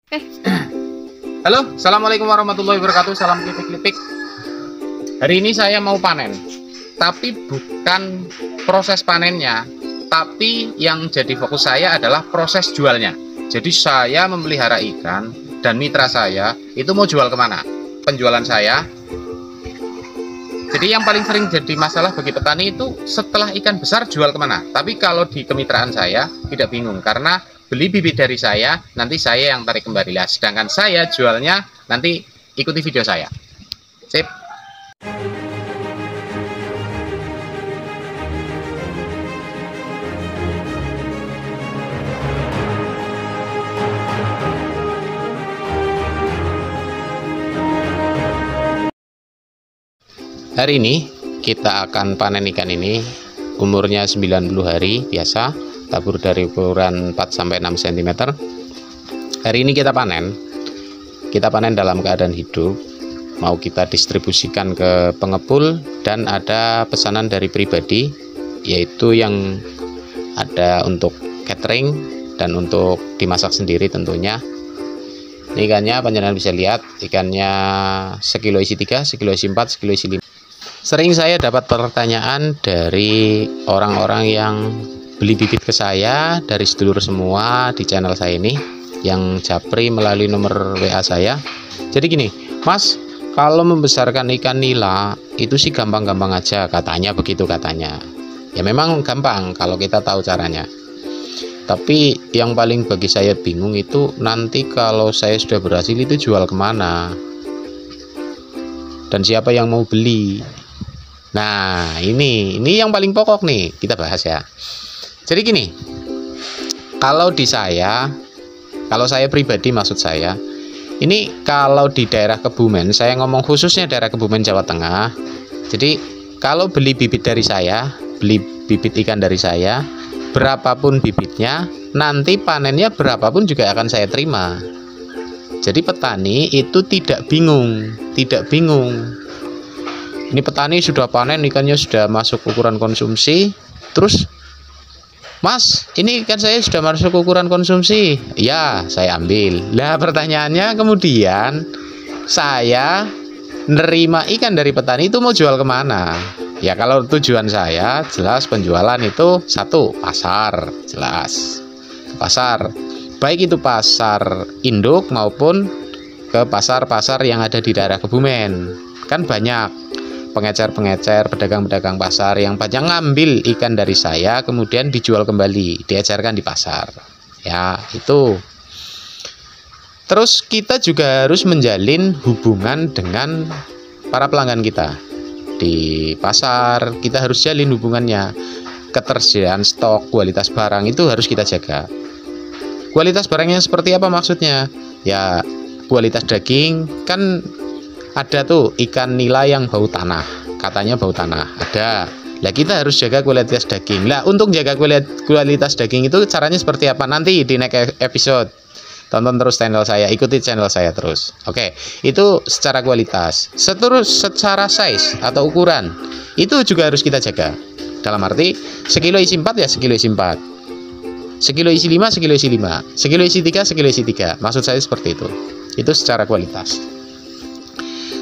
Halo, assalamualaikum warahmatullahi wabarakatuh. Salam klipik-klipik. Hari ini saya mau panen, tapi bukan proses panennya, tapi yang jadi fokus saya adalah proses jualnya. Jadi saya memelihara ikan dan mitra saya itu mau jual kemana? Penjualan saya. Jadi yang paling sering jadi masalah bagi petani itu setelah ikan besar jual kemana? Tapi kalau di kemitraan saya tidak bingung, karena beli bibit dari saya, nanti saya yang tarik kembali lah. Sedangkan saya jualnya nanti ikuti video saya. Sip. Hari ini kita akan panen ikan ini. Umurnya 90 hari biasa, tabur dari ukuran 4-6 cm. Hari ini kita panen dalam keadaan hidup, mau kita distribusikan ke pengepul, dan ada pesanan dari pribadi, yaitu yang ada untuk catering dan untuk dimasak sendiri tentunya. Ini ikannya panjenengan bisa lihat, ikannya sekilo isi 3, sekilo isi 4, sekilo isi 5. Sering saya dapat pertanyaan dari orang-orang yang beli bibit ke saya, dari sedulur semua di channel saya ini, yang japri melalui nomor WA saya. Jadi gini, Mas, kalau membesarkan ikan nila itu sih gampang-gampang aja, katanya begitu katanya. Ya memang gampang kalau kita tahu caranya. Tapi yang paling bagi saya bingung itu nanti kalau saya sudah berhasil itu jual kemana? Dan siapa yang mau beli? Nah, ini yang paling pokok nih, kita bahas ya. Jadi gini, kalau saya pribadi maksud saya, ini kalau di daerah Kebumen, saya ngomong khususnya daerah Kebumen Jawa Tengah. Jadi kalau beli bibit dari saya, beli bibit ikan dari saya, berapapun bibitnya, nanti panennya berapapun juga akan saya terima. Jadi petani itu tidak bingung. Ini petani sudah panen, ikannya sudah masuk ukuran konsumsi, terus, Mas, ini ikan saya sudah masuk ukuran konsumsi. Ya, saya ambil. Nah, pertanyaannya kemudian, saya nerima ikan dari petani itu mau jual kemana? Ya, kalau tujuan saya jelas penjualan itu satu, pasar, jelas pasar, baik itu pasar induk maupun ke pasar-pasar yang ada di daerah Kebumen. Kan banyak pengecer-pengecer, pedagang-pedagang pasar yang banyak ngambil ikan dari saya kemudian dijual kembali, diecerkan di pasar. Ya, itu. Terus kita juga harus menjalin hubungan dengan para pelanggan kita. Di pasar kita harus jalin hubungannya. Ketersediaan stok, kualitas barang itu harus kita jaga. Kualitas barangnya seperti apa maksudnya? Ya, kualitas daging kan ada tuh ikan nila yang bau tanah, katanya bau tanah, ada. Nah, kita harus jaga kualitas daging. Nah, untuk jaga kualitas daging itu caranya seperti apa? Nanti di next episode. Tonton terus channel saya, ikuti channel saya terus. Oke, itu secara kualitas. Secara size atau ukuran, itu juga harus kita jaga. Dalam arti, sekilo isi 4 ya sekilo isi 4. Sekilo isi 5, sekilo isi 5. Sekilo isi 3, sekilo isi 3. Maksud saya seperti itu. Itu secara kualitas.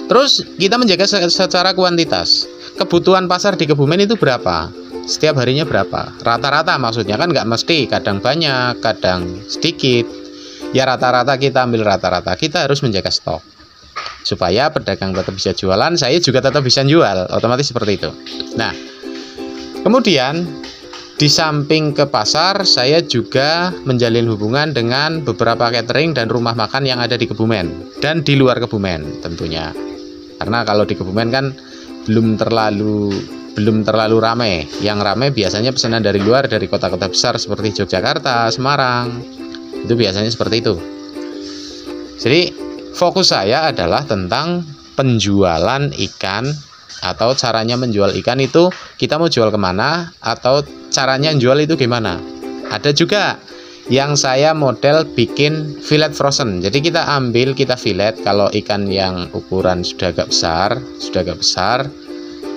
Terus kita menjaga secara kuantitas. Kebutuhan pasar di Kebumen itu berapa? Setiap harinya berapa? Rata-rata maksudnya, kan nggak mesti, kadang banyak, kadang sedikit. Ya rata-rata kita ambil rata-rata. Kita harus menjaga stok supaya pedagang tetap bisa jualan, saya juga tetap bisa jual, otomatis seperti itu. Nah, kemudian di samping ke pasar, saya juga menjalin hubungan dengan beberapa catering dan rumah makan yang ada di Kebumen dan di luar Kebumen tentunya. Karena kalau di Kebumen kan belum terlalu ramai. Yang ramai biasanya pesanan dari luar, dari kota-kota besar seperti Yogyakarta, Semarang. Itu biasanya seperti itu. Jadi fokus saya adalah tentang penjualan ikan, atau caranya menjual ikan itu kita mau jual kemana, atau caranya jual itu gimana. Ada juga yang saya model bikin fillet frozen. Jadi kita fillet kalau ikan yang ukuran sudah agak besar,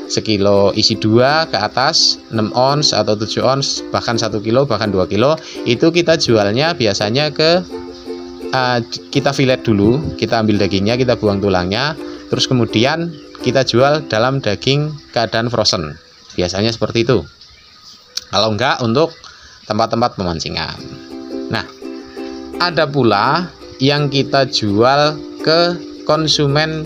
sekilo isi 2 ke atas, 6 ons atau 7 ons, bahkan 1 kilo, bahkan 2 kilo, itu kita jualnya biasanya ke kita fillet dulu, kita ambil dagingnya, kita buang tulangnya, terus kemudian kita jual dalam daging keadaan frozen. Biasanya seperti itu. Kalau enggak untuk tempat-tempat pemancingan. Nah, ada pula yang kita jual ke konsumen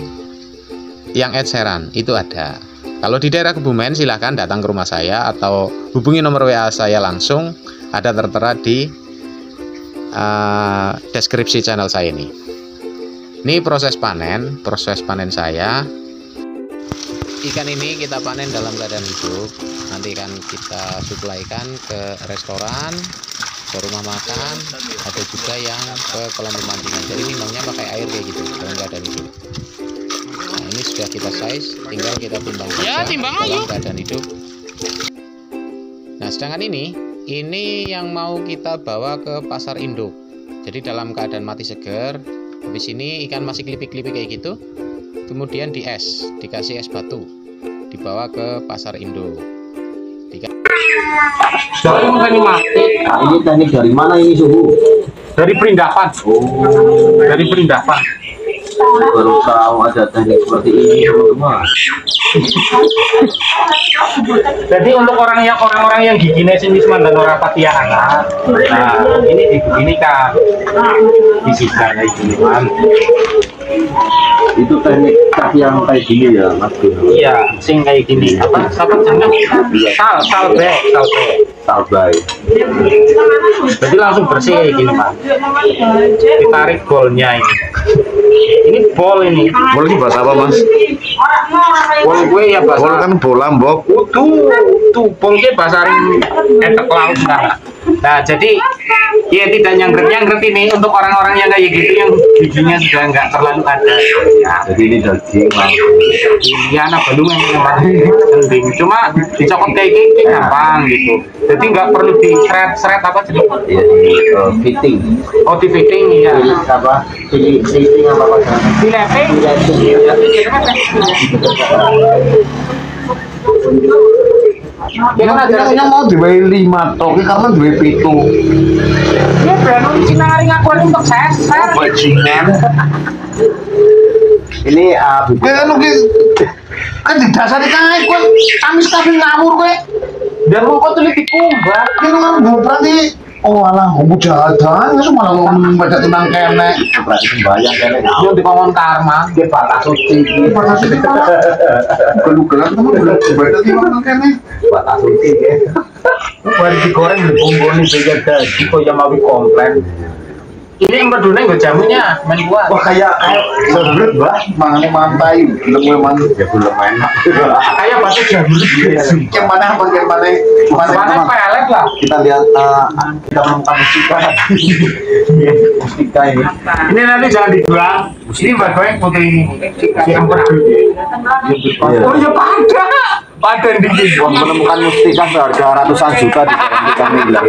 yang eceran, itu ada. Kalau di daerah Kebumen silahkan datang ke rumah saya atau hubungi nomor WA saya langsung, ada tertera di deskripsi channel saya ini. Ini proses panen saya. Ikan ini kita panen dalam keadaan hidup, nanti kan kita suplaikan ke restoran, ke rumah makan, ada juga yang ke kolam pemancingan. Jadi nimbangnya pakai air kayak gitu dalam keadaan hidup. Nah, ini sudah kita size, tinggal kita timbang saja dalam keadaan hidup. Nah, sedangkan ini yang mau kita bawa ke pasar induk. Jadi dalam keadaan mati seger. Habis ini ikan masih kelipik-kelipik kayak gitu, kemudian dikasih es batu, dibawa ke pasar induk. Ini teknik dari mana ini, Suhu? Dari Perindapan. Oh, Dari Perindapan. baru tahu ada teknik seperti ini, teman-teman. Jadi untuk orang-orang yang giginya sinisman dan orang patia anak, nah ini kan disita kayak gini kan. Itu teknik kaki yang kayak gini ya, Mas? Iya, sing kayak gini. Apa jenenge? Salbai. Jadi langsung bersih kayak gini, Pak. Ditarik bolnya ini. Ini bol ini. Bol itu bahasa apa, Mas? Bol gue ya bahasa. Bol kan bola, Mbok. Tuh bol gue bahasa etek laut nah. Nah, jadi ya tidak nyangkret ini untuk orang-orang yang kayak gitu yang giginya sudah nggak terlalu ada. Ya. Jadi ini daging langsung. Iya, anak belum yang penting. Cuma dicokot kayak gini gampang gitu. Jadi nggak perlu di seret apa jadi. Ya, fitting. Oh, di fitting ya. Apa? Fitting apa? Fileting. Kita kayaknya mau dibayar 5 tok, karena duwe 7. Iya, beranu Cina ngari ngakuan untuk seser. Bajingan. Ini Kan kan di dasar kae kowe amis kabeh ngawur kowe. Dan mau kok tulis dikumbang. Ki ngomong berarti alah ngomong jalan wis malah ngomong pada tenang kene. berarti sembahyang kene. Yo dikongkon karma, Dia batas suci. Batas suci gelugelan temen ibadah ki tenang kene. Batas suci ya. Baru digoreng dikumboni beda dadi kok yang mau komplain. Ini yang berdua gue jamunya main kuat. Wah kayak sebret bah mangane mantai belum man Ya belum enak. Kayak batu jamu. yang mana Mana pelet lah. Kita lihat kita menemukan mustika. Mustika ini. Ini nanti jangan dibuang. Ini bagian yang putih ini. Yang berdua. Oh ya pada dingin. Menemukan mustika seharga ratusan juta di dalam ikan ini.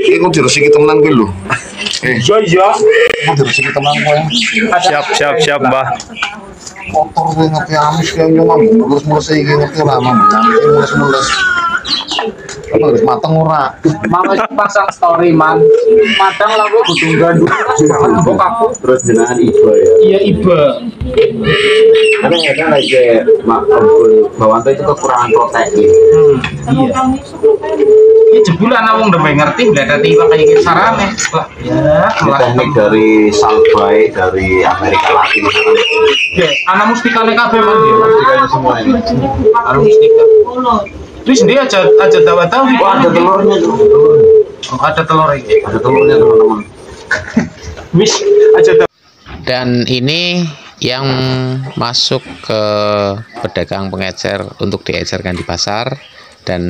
iki kok diresiki temenan kuwi lho. Iya. Kok diresiki temenan kowe. Siap Mbah. Kotor kowe ngerti amis kayak nyong mulus-mulus iki ngerti lah mulus-mulus. Apa wis mateng ora? Mama pasang story man. Padang lah gue butuh gandum. Bok aku. Terus dengan Iba ya. Iya Iba. Tapi ya kan lagi Bawanto itu kekurangan protein. Iya. Ini jebulan awang udah ngerti nggak ada tiba kayak gitu sarane. Wah ya. Ini teknik dari Salbai dari Amerika Latin. Oke, anak mustika kabeh man dia. Mustikanya semua ini. Anak mustika. Terus dia aja tahu Wah, ada telurnya tuh. Oh, ada telur ini. Ada telurnya teman-teman. Wis aja tahu. Dan ini yang masuk ke pedagang pengecer untuk diecerkan di pasar, dan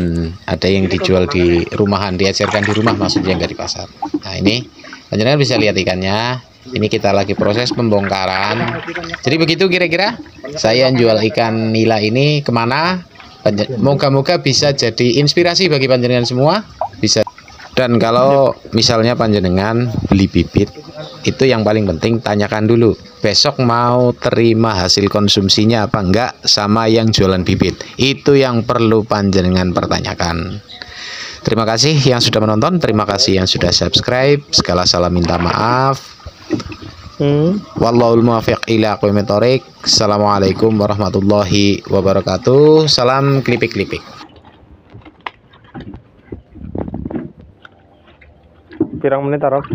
ada yang dijual di rumahan, diecerkan di rumah maksudnya, nggak di pasar. Nah ini panjenengan bisa lihat ikannya. Ini kita lagi proses pembongkaran. Jadi begitu kira-kira saya jual ikan nila ini kemana. Moga-moga bisa jadi inspirasi bagi panjenengan semua. Bisa. Dan kalau misalnya panjenengan beli bibit, itu yang paling penting tanyakan dulu besok mau terima hasil konsumsinya apa enggak sama yang jualan bibit. Itu yang perlu panjenengan pertanyakan. Terima kasih yang sudah menonton, terima kasih yang sudah subscribe. Segala salah minta maaf. Wallahul muwaffiq ila aqwamit thoriq. Assalamualaikum warahmatullahi wabarakatuh. Salam klipik-klipik. Pirang menit Arab?